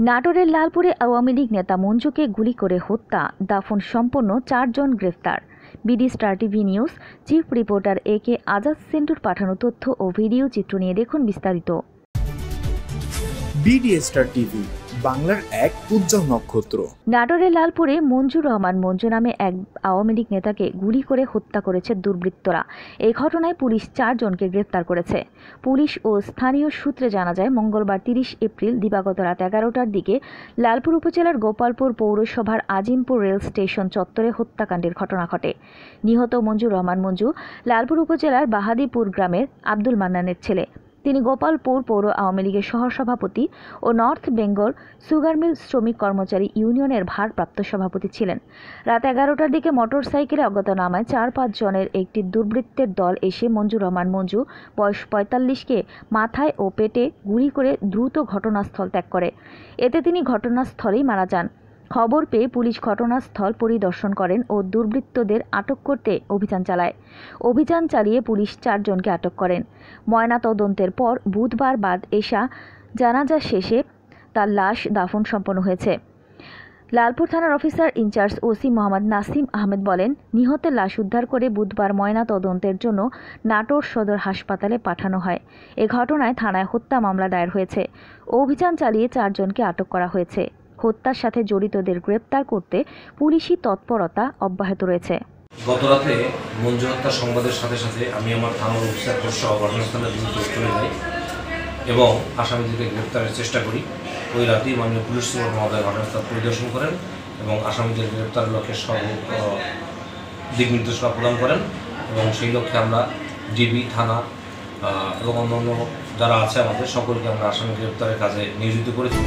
নাটোরের লালপুরে আওয়ামী লীগ নেতা মঞ্জুকে গুলি করে হত্যা, দাফন সম্পন্ন, 4 জন গ্রেফতার। BD star TV news chief reporter AK Azad সেন্টুর পাঠানো তথ্য ও ভিডিও চিত্র নিয়ে দেখুন বিস্তারিত। বিডি স্টার টিভি, বাংলার এক উজ্জ্বল নক্ষত্র। নাটোরের লালপুরে মঞ্জুর রহমান মঞ্জু নামে এক আওয়ামী লীগ নেতাকে গুলি করে হত্যা করেছে দুর্বৃত্তরা। এই ঘটনায় পুলিশ 4 জনকে গ্রেফতার করেছে। পুলিশ ও স্থানীয় সূত্রে জানা যায়, মঙ্গলবার 30 এপ্রিল দিবাগত রাত 11টার দিকে লালপুর উপজেলার গোপালপুর পৌরসভার আজিমপুর রেল স্টেশন চত্বরে হত্যাকাণ্ডের ঘটনা ঘটে। নিহত মঞ্জুর রহমান মঞ্জু লালপুর উপজেলার বাহাদিপুর গ্রামের আব্দুল মান্নানের ছেলে। তিনি গোপালপুর পৌর আওয়ামী লীগের সহসভাপতি ও নর্থ বেঙ্গল সুগার মিল শ্রমিক কর্মচারী ইউনিয়নের ভারপ্রাপ্ত সভাপতি ছিলেন। রাত 11টার দিকে মোটরসাইকেলে অজ্ঞাতনামায় 4-5 জনের একটি দুর্বৃত্তের দল এসে মঞ্জুর রহমান মঞ্জু বয়স 45কে মাথায় ও পেটে গুলি করে দ্রুত ঘটনাস্থল ত্যাগ করে। এতে তিনি ঘটনাস্থলেই মারা যান। খবর পেয়ে পুলিশ ঘটনাস্থল পরিদর্শন করেন ও দুর্বৃত্তদের আটক করতে অভিযান চালায়। অভিযান চালিয়ে পুলিশ 4 জনকে আটক করেন। ময়নাতদন্তের পর বুধবার বাদ এশা জানাজা শেষে তার লাশ দাফন সম্পন্ন হয়েছে। লালপুর থানার officer in charge OC Mohammad Nasim Ahmed বলেন, নিহতের লাশ উদ্ধার করে বুধবার ময়নাতদন্তের জন্য নাটোর সদর হাসপাতালে পাঠানো হয়। এ ঘটনায় থানায় হত্যা মামলা দায়ের হয়েছে। অভিযান চালিয়ে 4 জনকে আটক করা হয়েছে। হত্যার সাথে জড়িতদের গ্রেপ্তার করতে পুলিশি তৎপরতা অব্যাহত রয়েছে। গতরাতে মঞ্জু হত্যার সংবাদের সাথে সাথে আমি আমার থানার অফিসার সহ ঘটনাস্থলে দ্রুত চলে যাই এবং আসামিদের গ্রেপ্তারের চেষ্টা করি। ওই রাতেই মাননীয় পুলিশ সুপার মহোদয় ঘটনাস্থল পরিদর্শন করেন এবং আসামিদের গ্রেপ্তারের লক্ষ্যে সহ দিক নির্দেশনা প্রদান করেন এবং সেই লক্ষ্যে আমরা ডিবি থানা এবং অন্যান্য যারা আছে আমাদের সকলকে আমরা আসামি গ্রেপ্তারের কাজে নিয়োজিত করেছি।